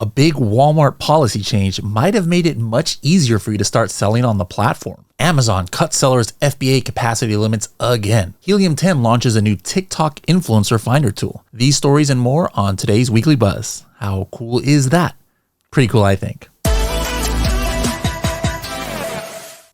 A big Walmart policy change might have made it much easier for you to start selling on the platform. Amazon cut sellers' FBA capacity limits again. Helium 10 launches a new TikTok influencer finder tool. These stories and more on today's Weekly Buzz. How cool is that? Pretty cool, I think.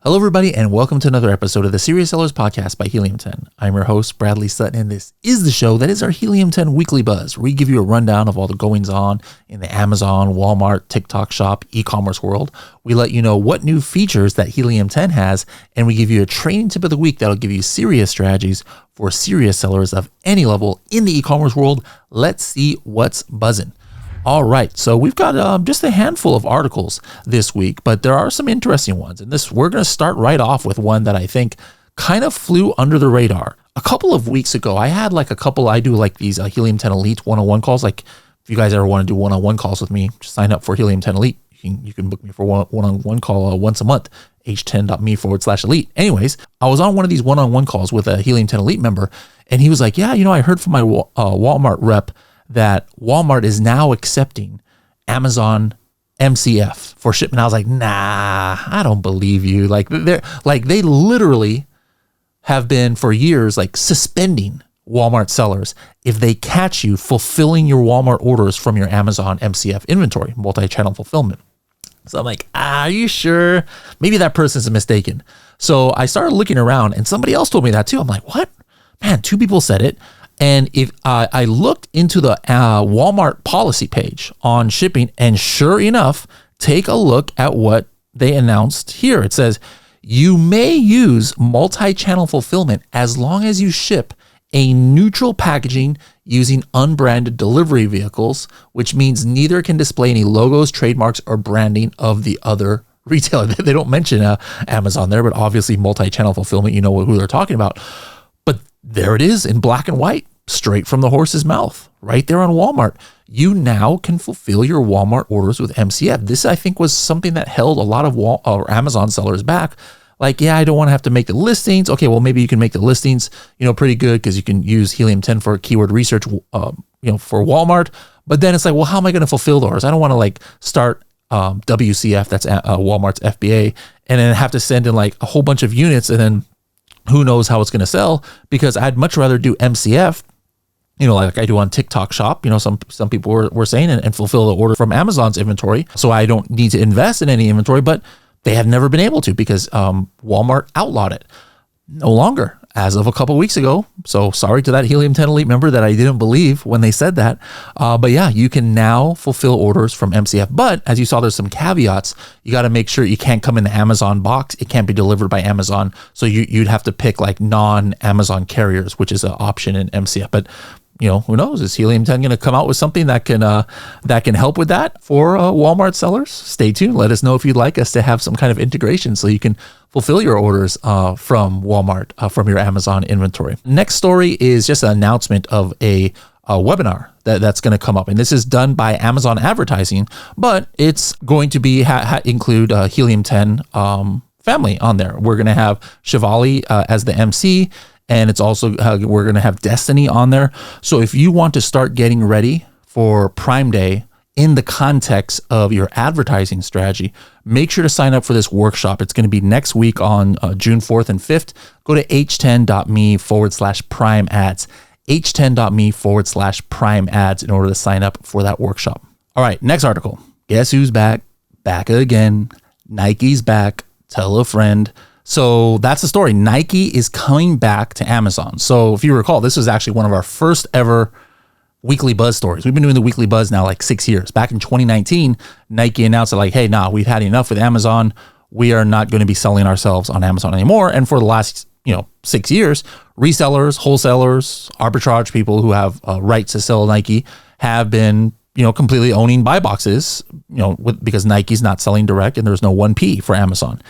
Hello, everybody, and welcome to another episode of the Serious Sellers Podcast by Helium 10. I'm your host, Bradley Sutton, and this is the show that is our Helium 10 Weekly Buzz, where we give you a rundown of all the goings-on in the Amazon, Walmart, TikTok shop, e-commerce world. We let you know what new features that Helium 10 has, and we give you a training tip of the week that'll give you serious strategies for serious sellers of any level in the e-commerce world. Let's see what's buzzing. All right, so we've got just a handful of articles this week, but there are some interesting ones. And we're going to start right off with one that I think kind of flew under the radar. A couple of weeks ago, I had I do these Helium 10 Elite one-on-one calls. Like if you guys ever want to do one-on-one calls with me, just sign up for Helium 10 Elite. You can book me for one-on-one call once a month, h10.me/elite. Anyways, I was on one of these one-on-one calls with a Helium 10 Elite member, and he was like, yeah, I heard from my Walmart rep that Walmart is now accepting Amazon MCF for shipment. I was like, nah, I don't believe you. They literally have been for years suspending Walmart sellers if they catch you fulfilling your Walmart orders from your Amazon MCF inventory, multi-channel fulfillment. So I'm like, are you sure? Maybe that person's mistaken. So I started looking around and somebody else told me that too. I'm like, what? Man, two people said it. And if I looked into the Walmart policy page on shipping, and sure enough, take a look at what they announced here. It says, you may use multi-channel fulfillment as long as you ship a neutral packaging using unbranded delivery vehicles, which means neither can display any logos, trademarks, or branding of the other retailer. They don't mention Amazon there, but obviously multi-channel fulfillment, you know who they're talking about. But there it is in black and white, straight from the horse's mouth, right there on Walmart. You now can fulfill your Walmart orders with MCF. This, I think, was something that held a lot of Amazon sellers back. Like, yeah, I don't want to have to make the listings. Okay, well, maybe you can make the listings, pretty good because you can use Helium 10 for keyword research, for Walmart. But then it's like, well, how am I going to fulfill the orders? I don't want to start WCF, that's Walmart's FBA, and then have to send in a whole bunch of units, and then who knows how it's going to sell, because I'd much rather do MCF, like I do on TikTok shop, some people were saying, and fulfill the order from Amazon's inventory. So I don't need to invest in any inventory, but they have never been able to because Walmart outlawed it. No longer as of a couple of weeks ago. So sorry to that Helium 10 Elite member that I didn't believe when they said that. But yeah, you can now fulfill orders from MCF. But as you saw, there's some caveats. You got to make sure you can't come in the Amazon box. It can't be delivered by Amazon. So you'd have to pick non-Amazon carriers, which is an option in MCF. But who knows? Is Helium 10 going to come out with something that can help with that for Walmart sellers? Stay tuned. Let us know if you'd like us to have some kind of integration so you can fulfill your orders from Walmart, from your Amazon inventory. Next story is just an announcement of a webinar that's going to come up. And this is done by Amazon Advertising, but it's going to be include Helium 10 family on there. We're going to have Shivali as the MC. And it's also, we're going to have Destiny on there. So if you want to start getting ready for Prime Day in the context of your advertising strategy, make sure to sign up for this workshop. It's going to be next week on June 4th and 5th. Go to h10.me/prime ads, h10.me/prime ads in order to sign up for that workshop. All right, next article. Guess who's back? Back again. Nike's back. Tell a friend. So that's the story. Nike is coming back to Amazon. So if you recall, this was actually one of our first ever Weekly Buzz stories. We've been doing the Weekly Buzz now 6 years. Back in 2019, Nike announced that hey, we've had enough with Amazon. We are not going to be selling ourselves on Amazon anymore. And for the last 6 years, resellers, wholesalers, arbitrage people who have rights to sell Nike have been completely owning buy boxes, because Nike's not selling direct and there's no 1P for Amazon.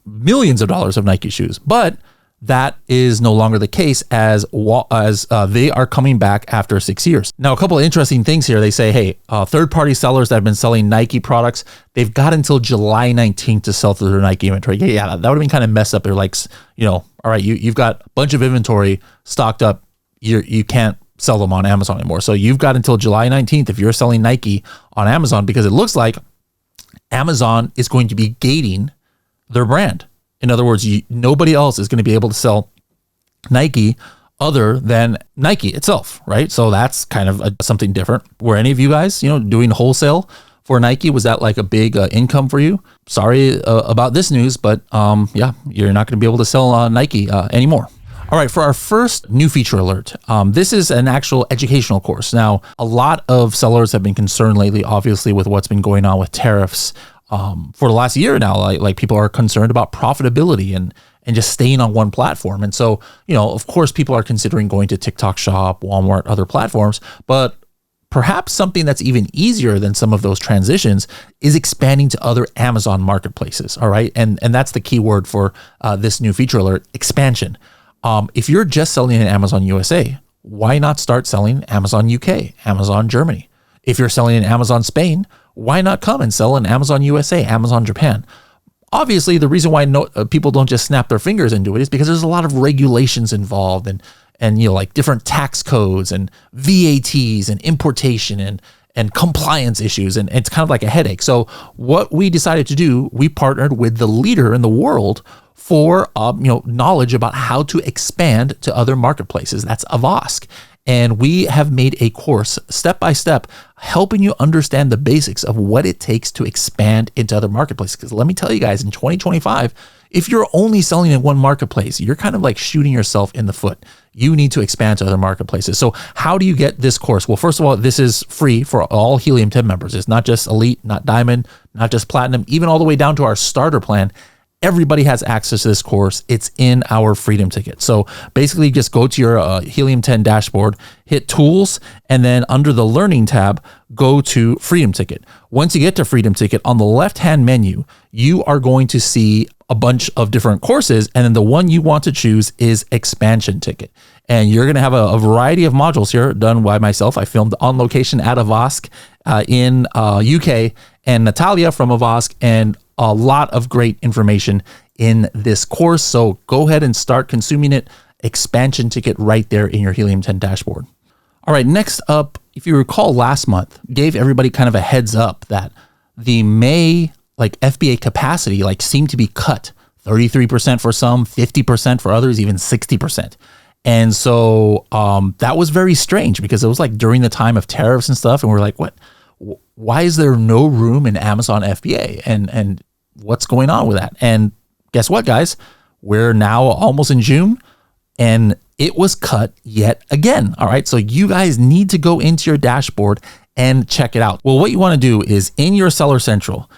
Millions of dollars of Nike shoes, but that is no longer the case as they are coming back after 6 years. Now, a couple of interesting things here. They say, hey, third-party sellers that have been selling Nike products, they've got until July 19th to sell through their Nike inventory. Yeah, that would have been kind of messed up. They're all right, you've got a bunch of inventory stocked up. You can't sell them on Amazon anymore. So you've got until July 19th if you're selling Nike on Amazon, because it looks like Amazon is going to be gating their brand. In other words, nobody else is going to be able to sell Nike other than Nike itself, right? So that's kind of something different. Were any of you guys, doing wholesale for Nike? Was that like a big income for you? Sorry about this news, but yeah, you're not going to be able to sell Nike anymore. All right, for our first new feature alert, this is an actual educational course. Now, a lot of sellers have been concerned lately, obviously, with what's been going on with tariffs for the last year now. Like people are concerned about profitability and just staying on one platform. And so, of course, people are considering going to TikTok Shop, Walmart, other platforms, but perhaps something that's even easier than some of those transitions is expanding to other Amazon marketplaces. All right. And that's the key word for this new feature alert: expansion. If you're just selling in Amazon USA, why not start selling Amazon UK, Amazon Germany? If you're selling in Amazon Spain, why not come and sell in Amazon USA, Amazon Japan? Obviously, the reason why people don't just snap their fingers and do it is because there's a lot of regulations involved and like different tax codes and VATs and importation and compliance issues. And it's kind of like a headache. So what we decided to do, we partnered with the leader in the world for knowledge about how to expand to other marketplaces. That's Avask. And we have made a course step by step, helping you understand the basics of what it takes to expand into other marketplaces. Because let me tell you guys, in 2025, if you're only selling in one marketplace, you're kind of like shooting yourself in the foot. You need to expand to other marketplaces. So how do you get this course? Well, first of all, this is free for all Helium 10 members. It's not just Elite, not Diamond, not just Platinum, even all the way down to our starter plan. Everybody has access to this course. It's in our Freedom Ticket. So basically just go to your Helium 10 dashboard, hit Tools, and then under the Learning tab, go to Freedom Ticket. Once you get to Freedom Ticket, on the left-hand menu, you are going to see a bunch of different courses, and then the one you want to choose is Expansion Ticket. And you're going to have a variety of modules here done by myself. I filmed on location at Avask in UK, and Natalia from Avask, and a lot of great information in this course. So go ahead and start consuming it. Expansion Ticket right there in your Helium 10 dashboard. All right, next up, if you recall last month, gave everybody kind of a heads up that the May FBA capacity seemed to be cut 33% for some, 50% for others, even 60%. And so that was very strange because it was during the time of tariffs and stuff. And we're like, what? Why is there no room in Amazon FBA? And what's going on with that? And guess what, guys? We're now almost in June and it was cut yet again. All right. So you guys need to go into your dashboard and check it out. Well, what you want to do is in your Seller Central,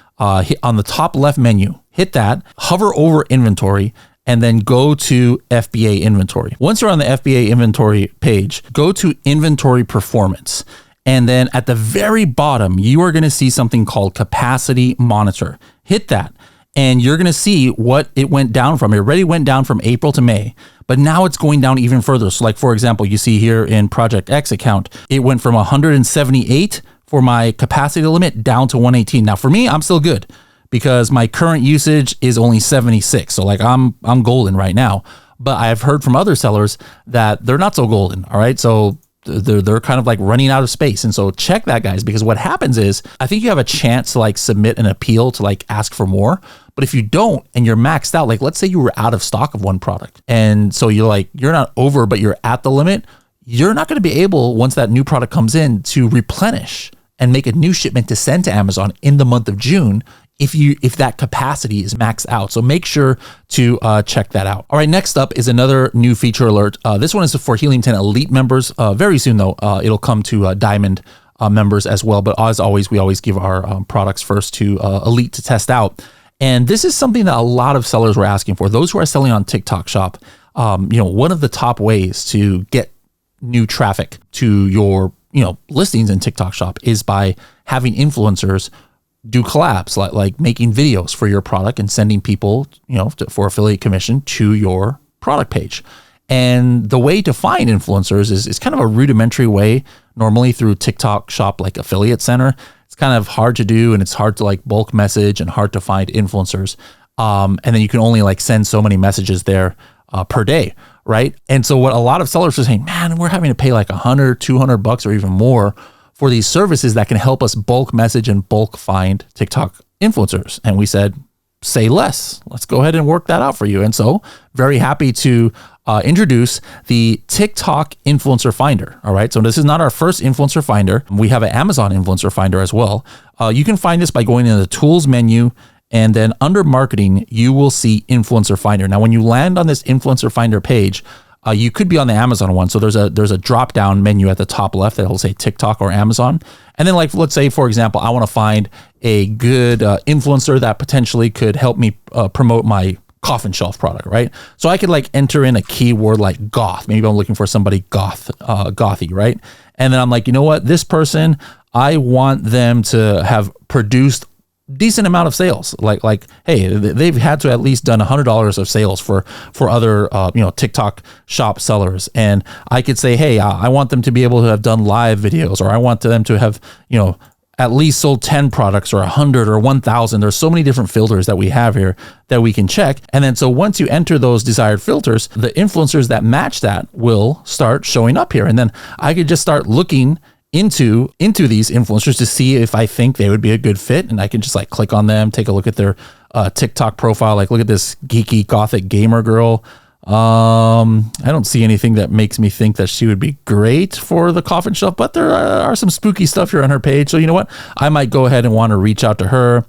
hit on the top left menu, hit that, hover over inventory, and then go to FBA inventory. Once you're on the FBA inventory page, go to inventory performance. And then at the very bottom, you are going to see something called Capacity Monitor. Hit that, and you're going to see what it went down from. It already went down from April to May, but now it's going down even further. So for example, you see here in Project X account, it went from 178 for my capacity limit down to 118. Now for me, I'm still good because my current usage is only 76. So I'm golden right now, but I've heard from other sellers that they're not so golden. All right. So they're kind of running out of space. And so check that, guys, because what happens is I think you have a chance to submit an appeal to ask for more. But if you don't and you're maxed out, let's say you were out of stock of one product. And so you're not over, but you're at the limit. You're not going to be able, once that new product comes in, to replenish and make a new shipment to send to Amazon in the month of June if that capacity is maxed out. So make sure to check that out. All right, next up is another new feature alert. This one is for Helium 10 Elite members. Very soon, though, it'll come to Diamond members as well. But as always, we always give our products first to Elite to test out. And this is something that a lot of sellers were asking for. Those who are selling on TikTok Shop, one of the top ways to get new traffic to your listings in TikTok Shop is by having influencers do collabs, like making videos for your product and sending people, for affiliate commission to your product page. And the way to find influencers is kind of a rudimentary way, normally through TikTok Shop, Affiliate Center. It's kind of hard to do, and it's hard to bulk message and hard to find influencers. And then you can only send so many messages there per day, right? And so what a lot of sellers are saying, man, we're having to pay like $100, $200 or even more for these services that can help us bulk message and bulk find TikTok influencers. And we said, say less. Let's go ahead and work that out for you. And so very happy to introduce the TikTok Influencer Finder. All right. So this is not our first influencer finder. We have an Amazon influencer finder as well. You can find this by going into the tools menu, and then under marketing, you will see influencer finder. Now, when you land on this influencer finder page, you could be on the Amazon one. So there's a drop down menu at the top left that will say TikTok or Amazon. And then like, let's say, for example, I want to find a good influencer that potentially could help me promote my coffin shelf product, right? So I could like enter in a keyword like goth. Maybe I'm looking for somebody gothy, right? And then I'm like, you know what? This person, I want them to have produced decent amount of sales. Like, hey, they've had to at least done $100 of sales for other, TikTok shop sellers. And I could say, hey, I want them to be able to have done live videos, or I want them to have, at least sold 10 products or 100 or 1,000. There's so many different filters that we have here that we can check. And then so once you enter those desired filters, the influencers that match that will start showing up here. And then I could just start looking into these influencers to see if I think they would be a good fit. And I can just like click on them, take a look at their TikTok profile. Like, look at this geeky gothic gamer girl. I don't see anything that makes me think that she would be great for the coffin shelf, but there are some spooky stuff here on her page. So you know what? I might go ahead and want to reach out to her.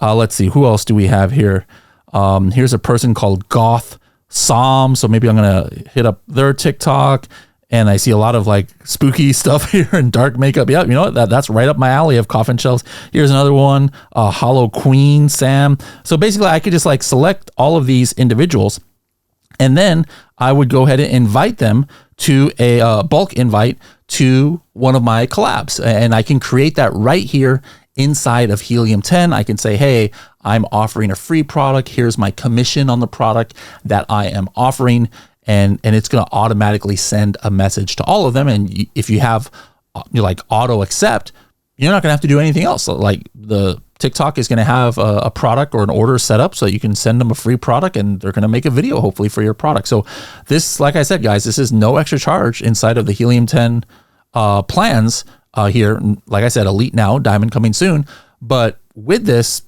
Let's see, who else do we have here? Here's a person called Goth Som. So maybe I'm going to hit up their TikTok, and I see a lot of like spooky stuff here and dark makeup. Yeah, you know what? That's right up my alley of coffin shelves. Here's another one, Hollow Queen Sam. So basically I could just like select all of these individuals, and then I would go ahead and invite them to a bulk invite to one of my collabs. And I can create that right here inside of Helium 10. I can say, hey, I'm offering a free product. Here's my commission on the product that I am offering. And it's going to automatically send a message to all of them. And if you have like auto accept, you're not going to have to do anything else. Like the TikTok is going to have a product or an order set up so you can send them a free product, and they're going to make a video hopefully for your product. So this, like I said, guys, this is no extra charge inside of the Helium 10 plans here. Like I said, Elite now, Diamond coming soon. But with this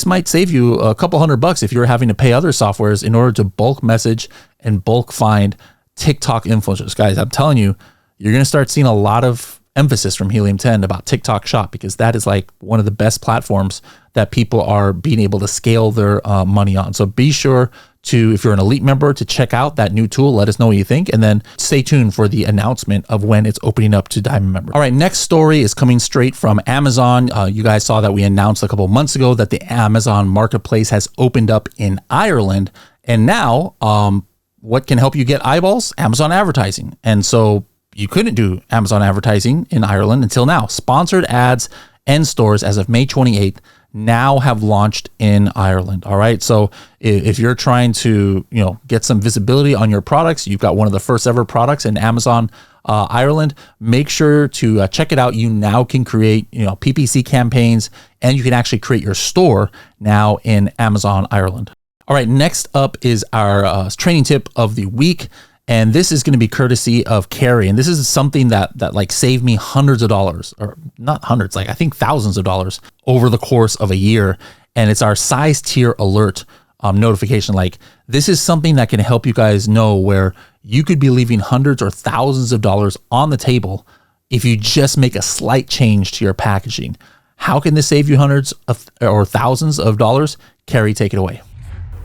might save you a couple $100 if you're having to pay other softwares in order to bulk message and bulk find TikTok influencers. Guys, I'm telling you, you're going to start seeing a lot of emphasis from Helium 10 about TikTok Shop, because that is like one of the best platforms that people are being able to scale their money on. So be sure to, if you're an Elite member, to check out that new tool. Let us know what you think, and then stay tuned for the announcement of when it's opening up to Diamond members. All right, next story is coming straight from Amazon. You guys saw that we announced a couple months ago that the Amazon Marketplace has opened up in Ireland, and now what can help you get eyeballs? Amazon advertising. And so you couldn't do Amazon advertising in Ireland until now. Sponsored ads and stores as of May 28th now have launched in Ireland. All right. So if you're trying to, get some visibility on your products, you've got one of the first ever products in Amazon Ireland, make sure to check it out. You now can create, PPC campaigns, and you can actually create your store now in Amazon Ireland. All right. Next up is our training tip of the week. And this is going to be courtesy of Carrie. And this is something that like saved me hundreds of dollars, or not hundreds, like I think thousands of dollars over the course of a year. And it's our size tier alert notification. Like, this is something that can help you guys know where you could be leaving hundreds or thousands of dollars on the table if you just make a slight change to your packaging. How can this save you hundreds of or thousands of dollars? Carrie, take it away.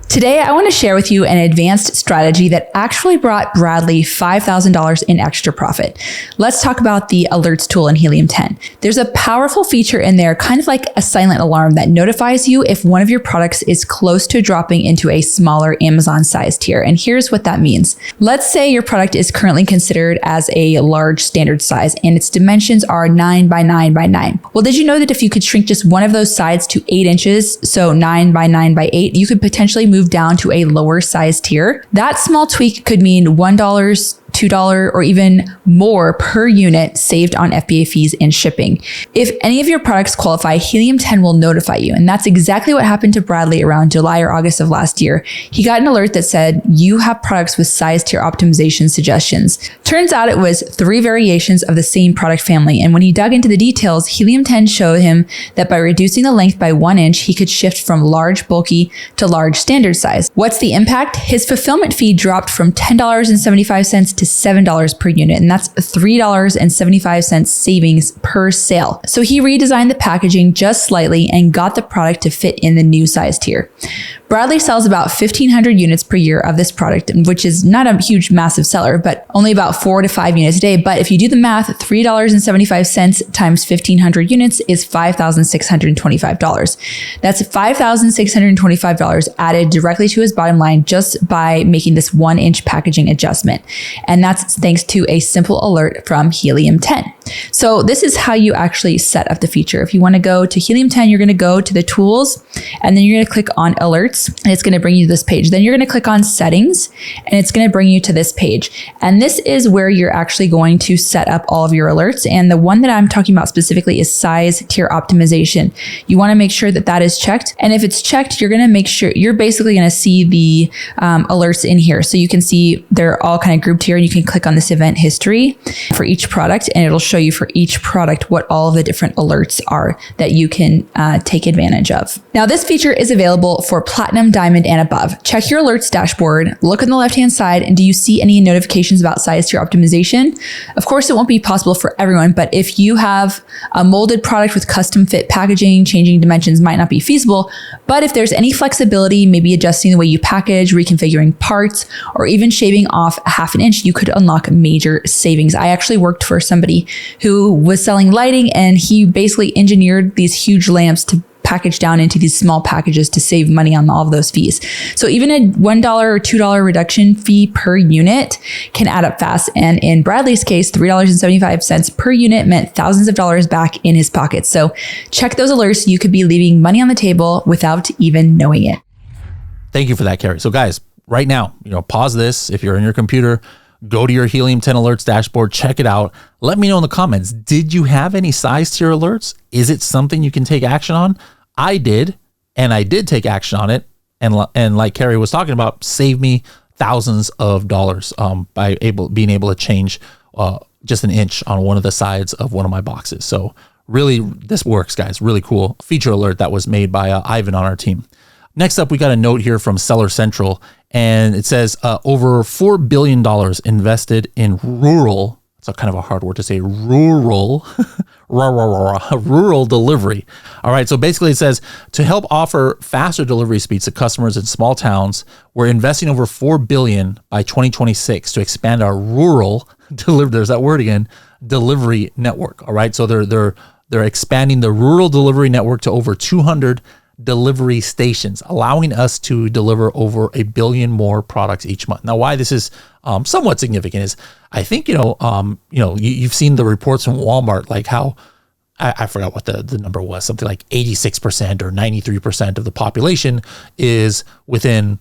Today, I want to share with you an advanced strategy that actually brought Bradley $5,000 in extra profit. Let's talk about the alerts tool in Helium 10. There's a powerful feature in there, kind of like a silent alarm, that notifies you if one of your products is close to dropping into a smaller Amazon size tier. And here's what that means. Let's say your product is currently considered as a large standard size and its dimensions are 9 by 9 by 9. Well, did you know that if you could shrink just one of those sides to 8 inches, so 9 by 9 by 8, you could potentially move down to a lower size tier? That small tweak could mean $1 $2, or even more per unit saved on FBA fees and shipping. If any of your products qualify, Helium 10 will notify you. And that's exactly what happened to Bradley around July or August of last year. He got an alert that said, you have products with size tier optimization suggestions. Turns out it was 3 variations of the same product family. And when he dug into the details, Helium 10 showed him that by reducing the length by 1 inch, he could shift from large bulky to large standard size. What's the impact? His fulfillment fee dropped from $10.75 to $7 per unit, and that's $3.75 savings per sale. So he redesigned the packaging just slightly and got the product to fit in the new size tier. Bradley sells about 1,500 units per year of this product, which is not a huge, massive seller, but only about 4 to 5 units a day. But if you do the math, $3.75 times 1,500 units is $5,625. That's $5,625 added directly to his bottom line just by making this 1 inch packaging adjustment. And that's thanks to a simple alert from Helium 10. So this is how you actually set up the feature. If you want to go to Helium 10, you're going to go to the tools, and then you're going to click on alerts, and it's going to bring you to this page. Then you're going to click on settings, and it's going to bring you to this page. And this is where you're actually going to set up all of your alerts. And the one that I'm talking about specifically is size tier optimization. You want to make sure that that is checked. And if it's checked, you're going to make sure you're basically going to see the alerts in here. So you can see they're all kind of grouped here, and you can click on this event history for each product, and it'll show you for each product what all of the different alerts are that you can take advantage of. Now, this feature is available for Platinum, Diamond, and above. Check your alerts dashboard, look on the left-hand side, and do you see any notifications about size tier optimization? Of course, it won't be possible for everyone, but if you have a molded product with custom fit packaging, changing dimensions might not be feasible. But if there's any flexibility, maybe adjusting the way you package, reconfiguring parts, or even shaving off a 1/2 inch, you could unlock major savings. I actually worked for somebody who was selling lighting, and he basically engineered these huge lamps to package down into these small packages to save money on all of those fees. So even a $1 or $2 reduction fee per unit can add up fast. And in Bradley's case, $3.75 per unit meant thousands of dollars back in his pocket. So check those alerts. You could be leaving money on the table without even knowing it. Thank you for that, Carrie. So guys, right now, pause this. If you're in your computer, go to your Helium 10 alerts dashboard, check it out. Let me know in the comments, did you have any size tier alerts? Is it something you can take action on? I did, and I did take action on it. And like Carrie was talking about, saved me thousands of dollars by being able to change just an inch on one of the sides of one of my boxes. So really, this works, guys. Really cool feature alert that was made by Ivan on our team. Next up, we got a note here from Seller Central, and it says over $4 billion invested in rural, it's a kind of a hard word to say, rural delivery. All right, so basically it says, to help offer faster delivery speeds to customers in small towns, we're investing over $4 billion by 2026 to expand our rural delivery. There's that word again, delivery network. All right, so they're expanding the rural delivery network to over 200 delivery stations, allowing us to deliver over 1 billion more products each month. Now, why this is somewhat significant is, I think you've seen the reports from Walmart, like how I forgot what the number was, something like 86% or 93% of the population is within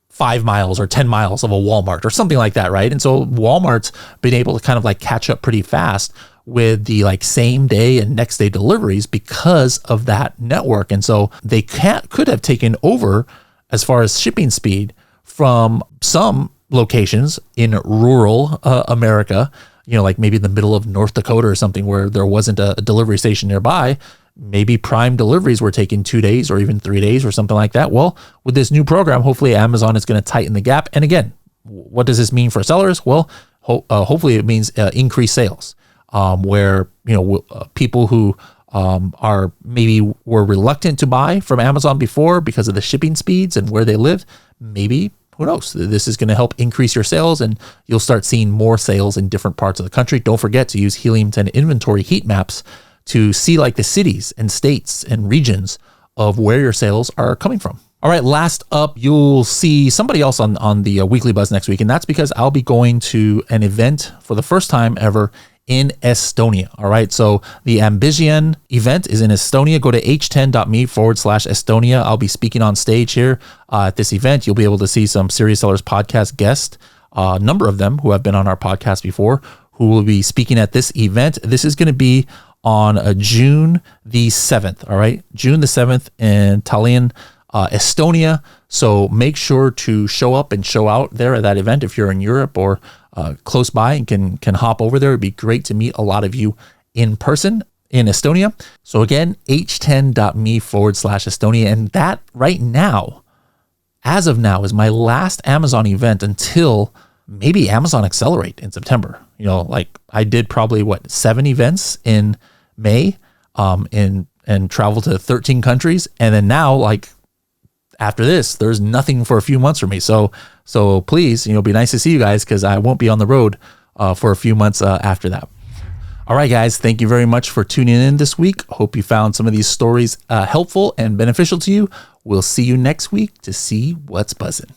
5 miles or 10 miles of a Walmart or something like that, right? And so Walmart's been able to kind of like catch up pretty fast with the like same day and next day deliveries because of that network. And so they could have taken over as far as shipping speed from some locations in rural America, like maybe in the middle of North Dakota or something where there wasn't a delivery station nearby. Maybe prime deliveries were taking 2 days or even 3 days or something like that. Well, with this new program, hopefully Amazon is going to tighten the gap. And again, what does this mean for sellers? Well, hopefully it means increased sales. Where people who are maybe were reluctant to buy from Amazon before because of the shipping speeds and where they live, maybe, who knows, this is going to help increase your sales, and you'll start seeing more sales in different parts of the country. Don't forget to use Helium 10 inventory heat maps to see like the cities and states and regions of where your sales are coming from. All right, last up, you'll see somebody else on the Weekly Buzz next week, and that's because I'll be going to an event for the first time ever in Estonia. All right, so the Ambition event is in Estonia. Go to h10.me/Estonia. I'll be speaking on stage here at this event. You'll be able to see some Serious Sellers podcast guests a number of them who have been on our podcast before, who will be speaking at this event. This is going to be on June the 7th. All right. June the 7th in Tallinn, Estonia. So make sure to show up and show out there at that event. If you're in Europe or close by and can hop over there, it'd be great to meet a lot of you in person in Estonia. So again, h10.me/Estonia. And that right now, as of now, is my last Amazon event until maybe Amazon Accelerate in September. You know, like I did probably 7 events in May, and traveled to 13 countries. And then now, like after this, there's nothing for a few months for me. So please, be nice to see you guys, because I won't be on the road for a few months after that. All right, guys, thank you very much for tuning in this week. Hope you found some of these stories helpful and beneficial to you. We'll see you next week to see what's buzzing.